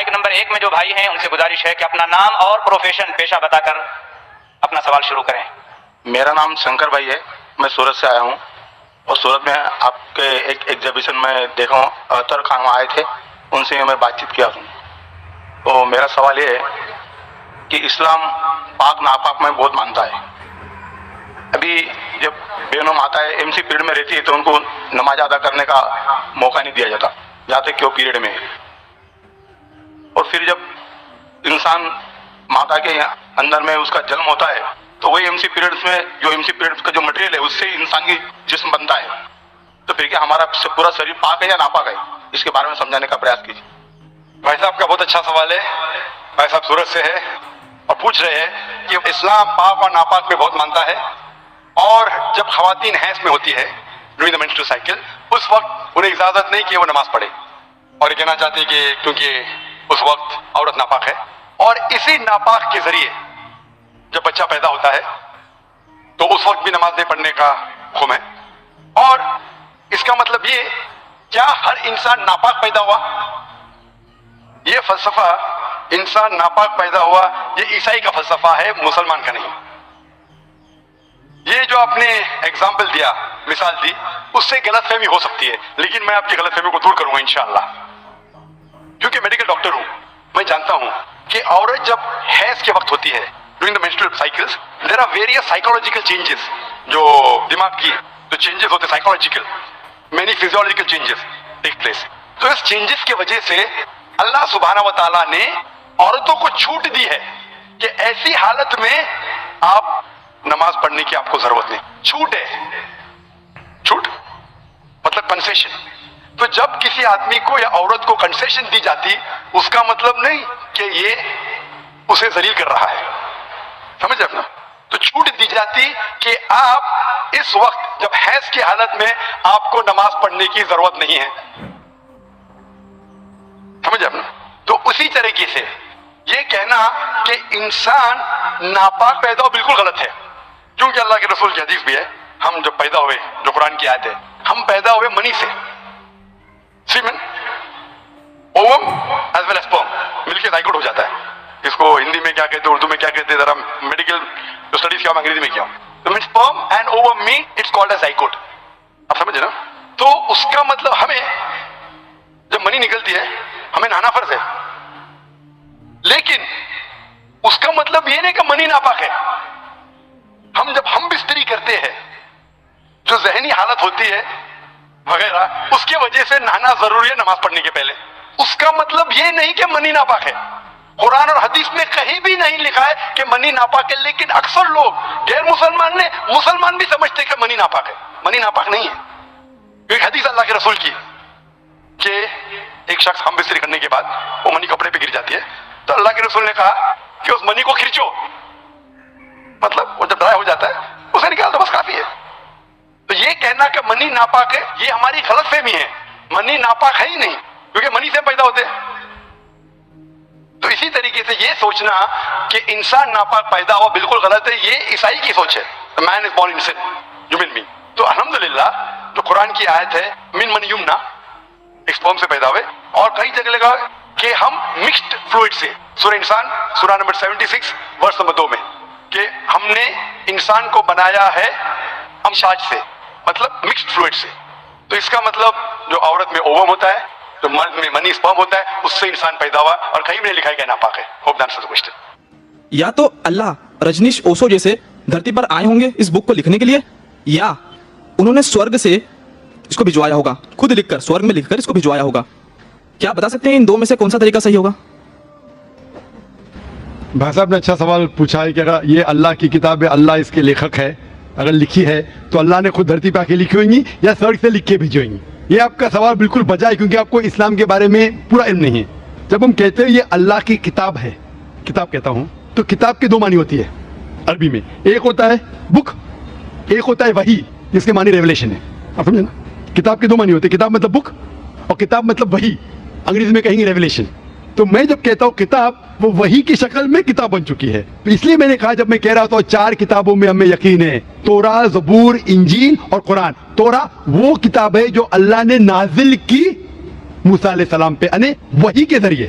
Mic number 1 میں جو بھائی ہیں ان سے گزارش ہے کہ اپنا نام اور پروفیشن پیشہ بتا کر اپنا سوال شروع کریں. میرا نام شنکر بھائی ہے, میں سورت سے آیا ہوں, اور سورت میں آپ کے ایک ایگزیبیشن میں دیکھا ہوں, اطہر خان وہاں آئے تھے, ان سے میں بات چیت کیا ہوں. تو میرا سوال یہ ہے کہ اسلام پاک ناپاک میں بہت مانتا ہے. ابھی جب بہنوں آتا ہے MC پیریڈ میں رہتی ہے تو ان کو نماز ادا کرنے کا موقع نہیں دیا جاتا, جاتے کہ وہ پیریڈ میں ہے. اور پھر جب انسان ماتا کے اندر میں اس کا جنم ہوتا ہے تو وہی MC پیریڈز میں جو MC پیریڈز کا جو مٹیریل ہے اس سے انسان کی جسم بنتا ہے. تو پھر کیا ہمارا پورا شریر پاک ہے یا ناپاک ہے؟ اس کے بارے میں سمجھانے کا پریاس کیجیے. بھائی صاحب کا بہت اچھا سوال ہے. بھائی صاحب سورت سے ہے اور پوچھ رہے ہیں کہ اسلام پاک اور ناپاک پہ بہت مانتا ہے, اور جب خواتین حیض میں ہوتی ہے ڈیورنگ دی مینسٹرل سائیکل, اس وقت انہیں اجازت نہیں کہ وہ نماز پڑھے, اور یہ کہنا چاہتے ہیں کہ کیونکہ اس وقت عورت ناپاک ہے, اور اسی ناپاک کے ذریعے جب بچہ پیدا ہوتا ہے تو اس وقت بھی نماز نہیں پڑھنے کا حکم ہے. اور اس کا مطلب یہ, کیا ہر انسان ناپاک پیدا ہوا؟ یہ فلسفہ انسان ناپاک پیدا ہوا یہ عیسائی کا فلسفہ ہے, مسلمان کا نہیں. یہ جو آپ نے ایگزامپل دیا, مثال دی, اس سے غلط فہمی ہو سکتی ہے, لیکن میں آپ کی غلط فہمی کو دور کروں گا انشاءاللہ. کیونکہ میڈیکل ڈاکٹر ہوں, میں جانتا ہوں کہ عورت جب حیض کے وقت ہوتی ہے during the menstrual cycles, there are various psychological changes, جو دماغ کی جو چینجز ہوتے ہیں psychological, many physiological changes take place. تو اس چینجز کی وجہ سے اللہ سبحانہ و تعالیٰ نے عورتوں کو چھوٹ دی ہے کہ ایسی حالت میں آپ نماز پڑھنے کی آپ کو ضرورت نہیں. چھوٹ ہے, چھوٹ مطلب کنسیشن. تو جب کسی آدمی کو یا عورت کو کنسیشن دی جاتی, اس کا مطلب نہیں کہ یہ اسے ذلیل کر رہا ہے, سمجھ اپنا. تو چھوٹ دی جاتی کہ آپ اس وقت جب حیض کی حالت میں آپ کو نماز پڑھنے کی ضرورت نہیں ہے, سمجھ اپنا. تو اسی طریقے سے یہ کہنا کہ انسان ناپاک پیدا ہو بالکل غلط ہے, کیونکہ اللہ کے رسول کی حدیث بھی ہے, ہم جب پیدا ہوئے, جو قرآن کی آیت ہے, ہم پیدا ہوئے منی سے, semen, ovum as well as sperm, مل کے زائگوٹ ہو جاتا ہے. اس کو ہندی میں کیا کہتے ہیں, اردو میں کیا کہتے ہیں, ذرا میڈیکل جو اسٹڈیز کیا, انگریزی میں کیا. تو مین sperm and ovum meet it's called as zygote. آپ سمجھے نا. تو اس کا مطلب ہمیں جب منی نکلتی ہے ہمیں نہانا فرض ہے, لیکن اس کا مطلب یہ نہیں کہ منی ناپاک ہے. ہم جب ہم بستری کرتے ہیں, جو ذہنی حالت ہوتی ہے وغیرہ, اس کی وجہ سے نہانا ضروری ہے نماز پڑھنے کے پہلے. اس کا مطلب یہ نہیں کہ منی ناپاک ہے. قرآن اور حدیث میں کہیں بھی نہیں لکھا ہے کہ منی ناپاک ہے, لیکن اکثر لوگ غیر مسلمان بھی سمجھتے کہ منی ناپاک ہے. منی ناپاک نہیں ہے. ایک حدیث اللہ کے رسول کی کہ ایک شخص ہم بستری کرنے کے بعد وہ منی کپڑے پہ گر جاتی ہے, تو اللہ کے رسول نے کہا کہ اس منی کو کھینچو, مطلب وہ جب ڈرائی ہو جاتا ہے اسے نکال دو, بس کافی ہے. تو یہ کہنا کہ منی ناپاک ہے یہ ہماری غلط فہمی ہے. منی ناپاک ہے ہی نہیں, کیونکہ منی سے پیدا ہوتے ہیں. تو اسی طریقے سے یہ سوچنا کہ انسان ناپاک پیدا ہوا بالکل غلط ہے, یہ عیسائی کی سوچ ہے. Man is born in sin, human being. تو الحمدللہ جو قرآن کی آیت ہے من من یمنا, ایک سپرم سے پیدا ہوئے, اور کئی جگہ لگا کہ ہم مکسڈ فلوئڈ سے, سورہ انسان سورہ نمبر 76 ورس نمبر 2 میں, کہ ہم نے انسان کو بنایا ہے امشاج سے, مطلب مکسڈ فلوئڈ سے. تو اس کا مطلب جو عورت میں اووم ہوتا ہے, جو مرد میں منی سپرم ہوتا ہے, اس سے انسان پیدا ہوا, اور کہیں بھی نہیں لکھا ہے کہ ناپاک ہے. ہوپ دان سر کوشچن. یا تو اللہ رجنیش اوشو جیسے دھرتی پر آئے ہوں گے اس بک کو لکھنے کے لیے, یا انہوں نے سورگ سے اس کو بھجوایا ہوگا, خود لکھ کر, سورگ میں لکھ کر اس کو بھجوایا ہوگا. کیا بتا سکتے ہیں ان دو میں سے کون سا طریقہ صحیح ہوگا؟ بھائی صاحب نے اچھا سوال پوچھا ہے کہ اگر یہ اللہ کی کتاب ہے, اللہ اس کے لیکھک ہے, اگر لکھی ہے تو اللہ نے خود دھرتی پہ آ کے لکھی ہوئیں گی یا سرگ سے لکھ کے بھیجی ہوئیں گی؟ یہ آپ کا سوال بالکل بجا ہے, کیونکہ آپ کو اسلام کے بارے میں پورا علم نہیں ہے. جب ہم کہتے ہیں یہ اللہ کی کتاب ہے, کتاب کہتا ہوں, تو کتاب کے دو معنی ہوتی ہے عربی میں. ایک ہوتا ہے بک, ایک ہوتا ہے وحی, جس کے معنی ریولیشن ہے. آپ سمجھے نا, کتاب کے دو معنی ہوتے ہیں, کتاب مطلب بک اور کتاب مطلب وحی, انگریزی میں کہیں گے ریولیشن. تو میں جب کہتا ہوں کتاب, وہ وحی کی شکل میں کتاب بن چکی ہے. تو اس لیے میں نے کہا, جب میں کہہ رہا تھا 4 کتابوں میں ہمیں یقین ہے, توراہ, زبور, انجیل اور قرآن. توراہ وہ کتاب ہے جو اللہ نے نازل کی موسیٰ علیہ السلام پہ, یعنی وحی کے ذریعے.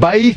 22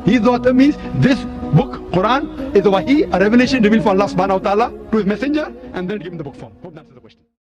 He is the author means this book, Quran, is a wahi, a revelation revealed from Allah subhanahu wa ta'ala to his messenger and then given the book form. Hope that